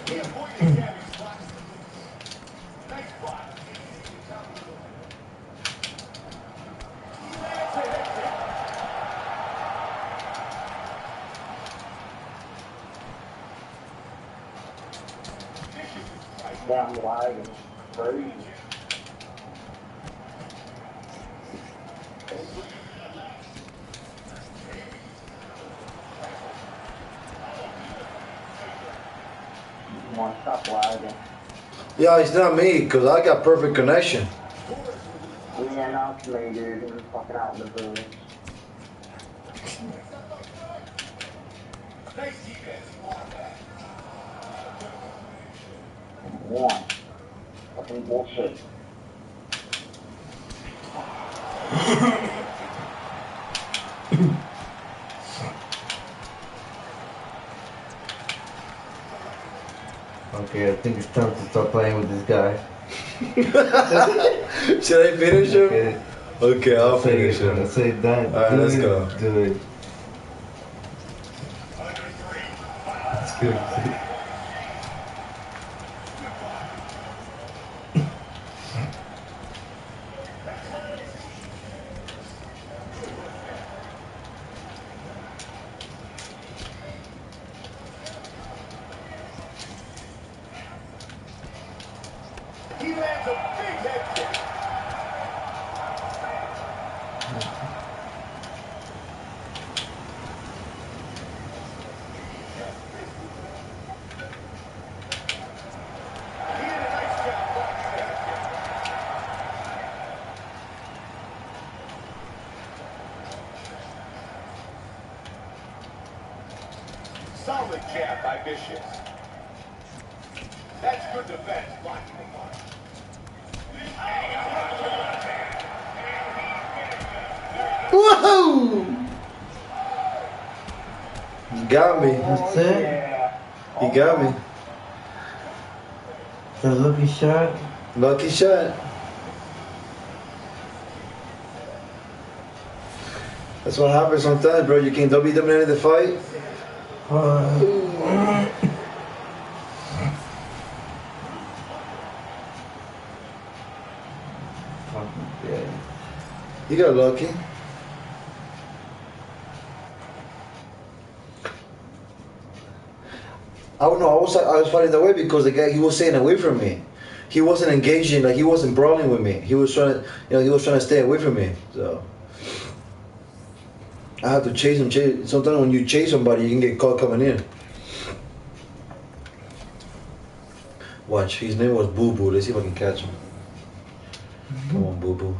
He avoided Gabby's block. Nice block. Down the leg and crazy. One stop lagging. Yeah, it's not me, because I got perfect connection. Yeah, now it's me, dude. I'm fucking out in the booth. Nice defense. One. Fucking bullshit. Okay, I think it's time to stop playing with this guy. Should I finish him? Okay, Okay, I'll finish when I him. say that, Alright, do let's it, go. do it. It's good. He lands a big head kick. He did a nice job blocking the head kick. Solid jab by Vicious. That's good defense, blocking the mark. Woohoo! He got me. That's it? Yeah. He got me. The lucky shot. Lucky shot. That's what happens sometimes, bro. You can don't dominate the fight. Yeah. You got lucky. I don't know. I was fighting that way because the guy he was staying away from me. he wasn't engaging, like he wasn't brawling with me. He was trying to, he was trying to stay away from me. So I have to chase him. Sometimes when you chase somebody, you can get caught coming in. Watch, his name was Boo Boo. Let's see if I can catch him. Come on, Boo Boo.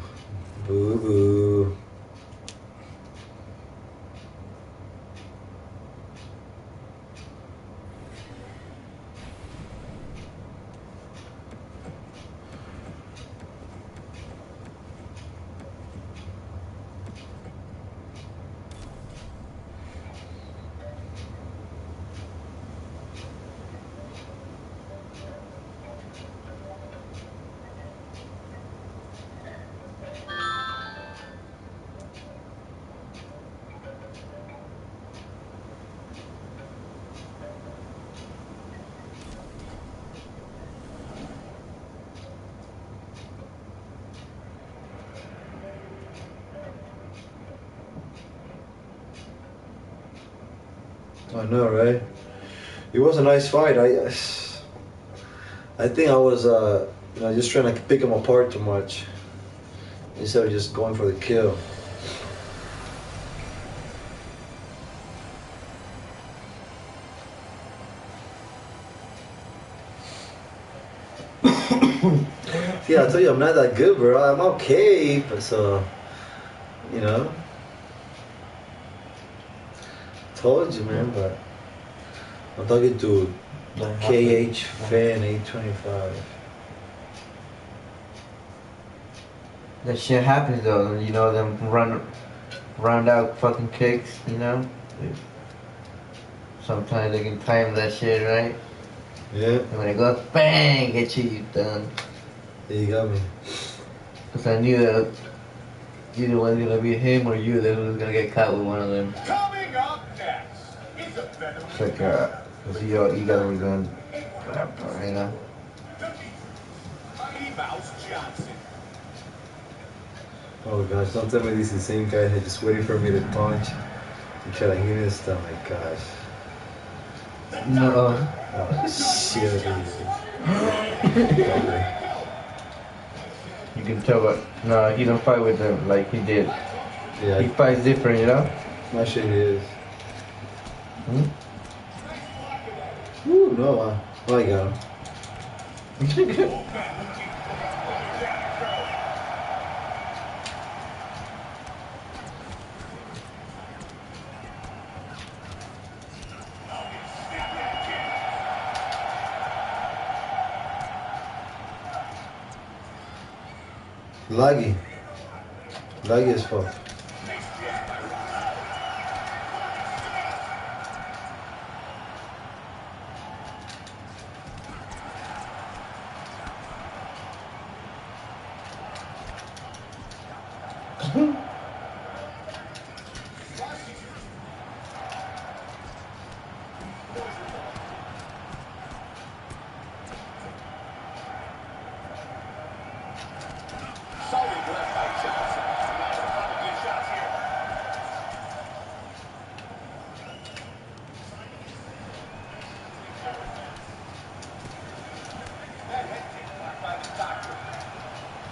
Boo Boo. I know, right? It was a nice fight. I think I was, just trying to pick him apart too much instead of just going for the kill. Yeah, I told you I'm not that good, bro. I'm okay, but told you, man. But I'm talking to KH Fan 825. That shit happens though, them round out fucking kicks, Sometimes they can time that shit, right? Yeah. And when it goes bang, get you done. Yeah, you got me. Cause I knew that either one's gonna be him or you that was gonna get caught with one of them. Coming up next is a veteran. It's like, cause you got a gun, Mighty Mouse Johnson. Oh gosh, don't tell me this is the same guy that just waiting for me to punch and try to hit me this time. My gosh. No. Oh shit. You can tell, but no, he don't fight with them like he did. Yeah, He fights different, my shit is. Ooh, no, I got him. Laggy. Laggy as fuck.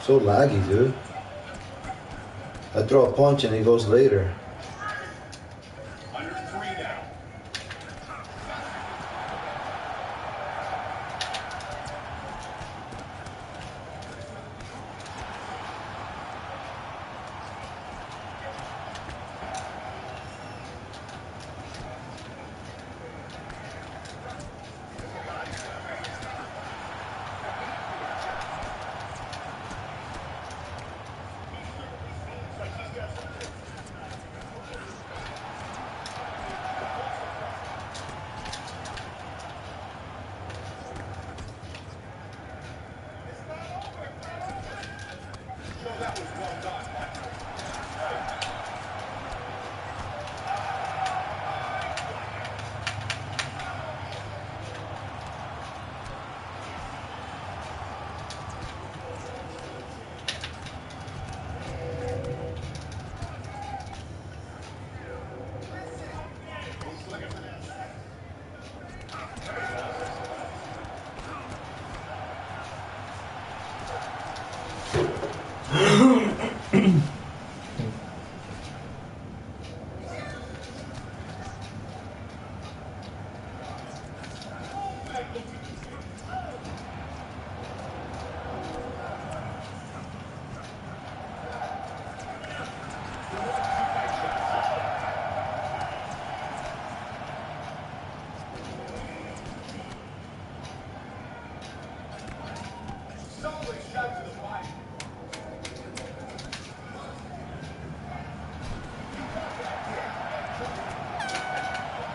So laggy, dude. I throw a punch and he goes later. Under 3 now.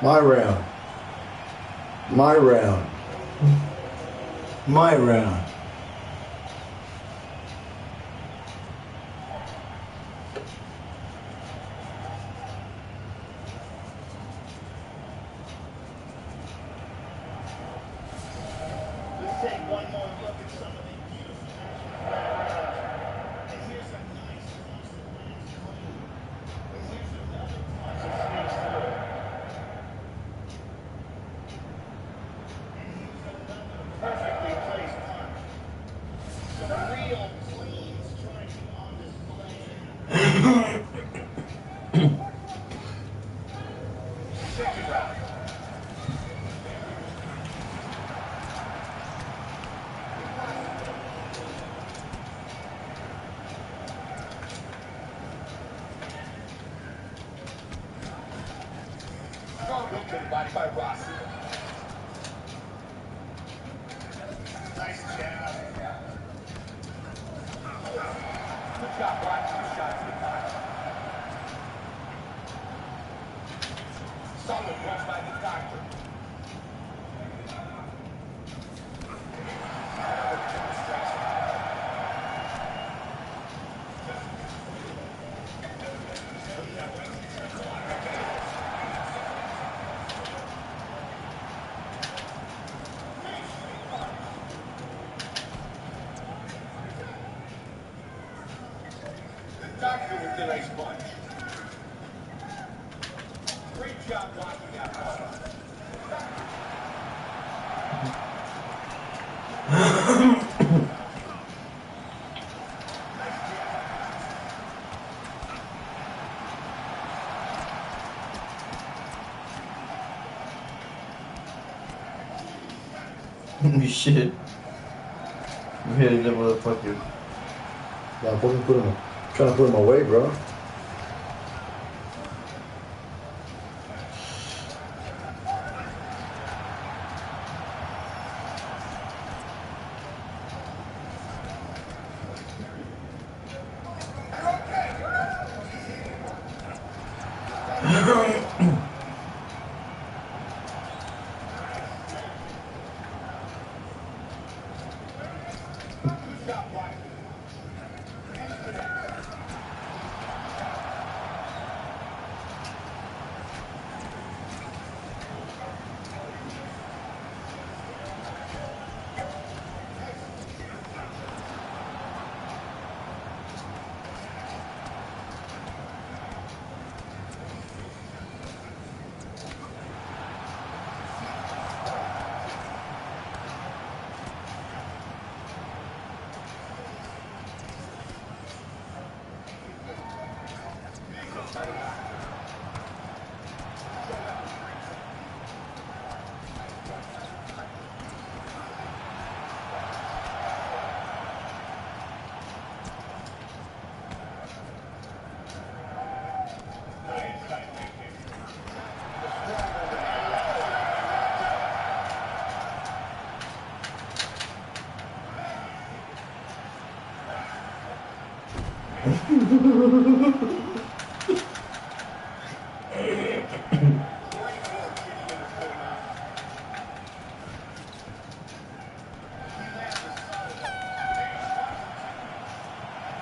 My round. My round. My round. Let's take one more look at some of the beautiful action. And here's a nice punch that lands clean. And here's another punch that sneaks through. And here's another perfectly placed punch. Some real clean striking on display. Second round. Strong hook to the body by Rossi. Nice jab. Good job blocking the shot to the body. Solid punch by the doctor. Doctor with the nice punch. Great job blocking that punch. You shit. I'm hitting that motherfucker. Yeah, I'm fucking trying to put him away, bro.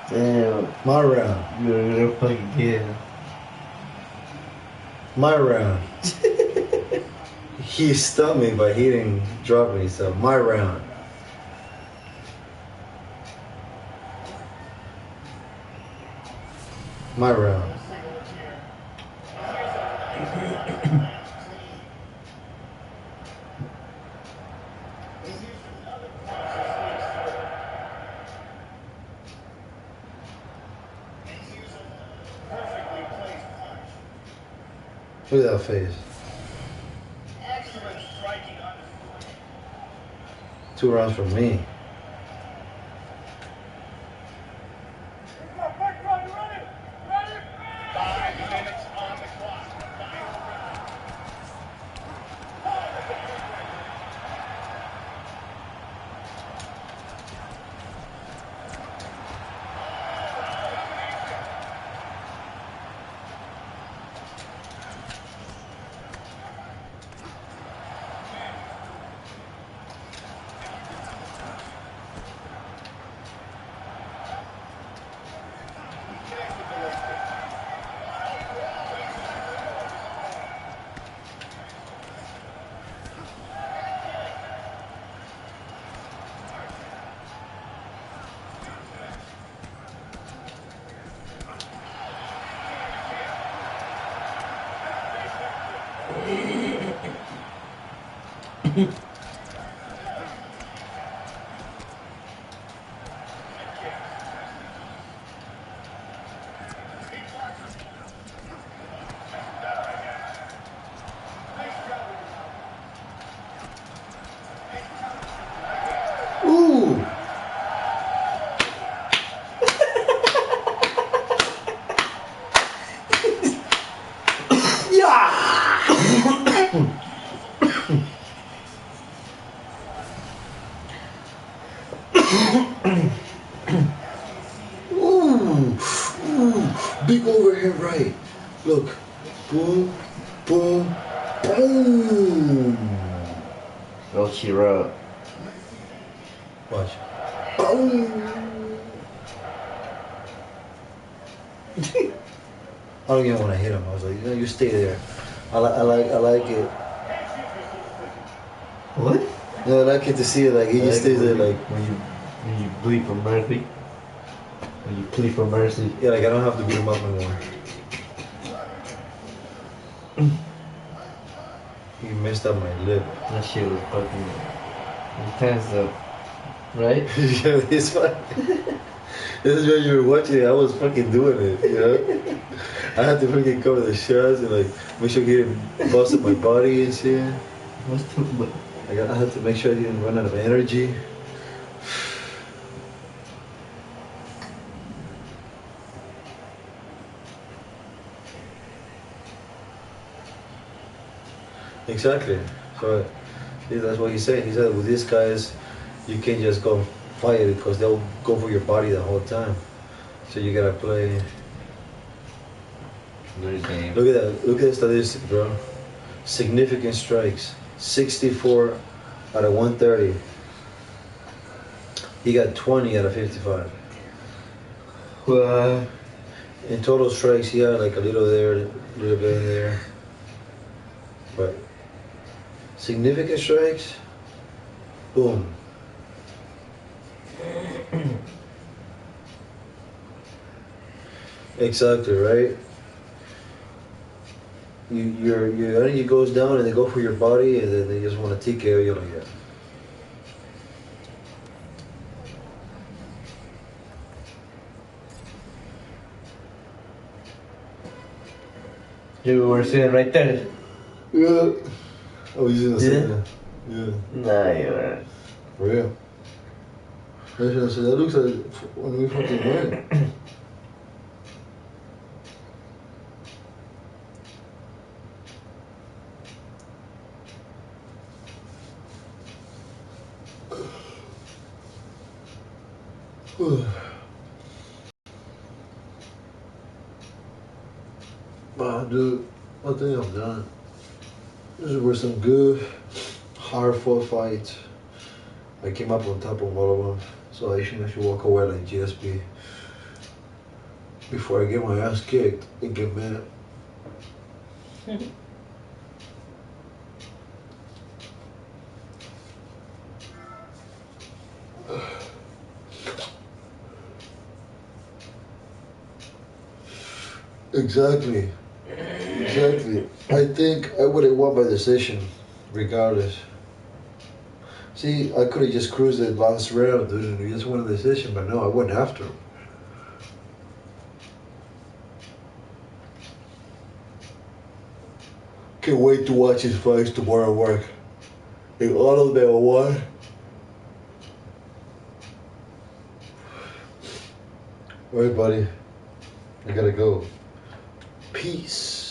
Damn. My round. You're gonna fucking get him. My round. He stunned me, but he didn't drop me, so my round. My round. Look at that face. Excellent striking on display. 2 rounds for me. Ooh! Ooh! Ooh! Big overhand right. Look. Boom. Boom. Boom! Go cheer up. Watch. Boom! I don't even want to hit him. I was like, you stay there. I like it. What? No, I like it to see it. Like he just stays there. Like when you bleed for mercy. When you plead for mercy. yeah, like I don't have to beat him up anymore. He messed up my lip. That shit was fucking intense up. Right? Yeah, it's fine. This is when you were watching it. I was fucking doing it, you know? I had to fucking cover the shots and like make sure he didn't bust up my body and shit. What's the I had to make sure I didn't run out of energy. Exactly. So yeah, that's what he said. He said with these guys, you can't just go fight it because they'll go for your body the whole time. So you gotta play. Good game. Look at that. Look at the statistic, bro. Significant strikes. 64 out of 130. He got 20 out of 55. In total strikes, he had like a little there, a little bit in there. But significant strikes, boom. Exactly, right? Your energy goes down and they go for your body and then they just want to TKO you like that. You were sitting right there. Yeah. I was using the Yeah? same. Yeah. Nah, you weren't. For real. I said, that looks like when we fucking went. Dude, I think I'm done. These were some good, hard-fought fights. I came up on top of all of them, so I should walk away like GSP. Before I get my ass kicked and get mad. Exactly. Exactly. I think I would have won by decision, regardless. See, I could have just cruised the last round, dude, and we just won a decision, but no, I went after him. Can't wait to watch his fights tomorrow at work. And all of them are one. Alright, buddy. I gotta go. Peace.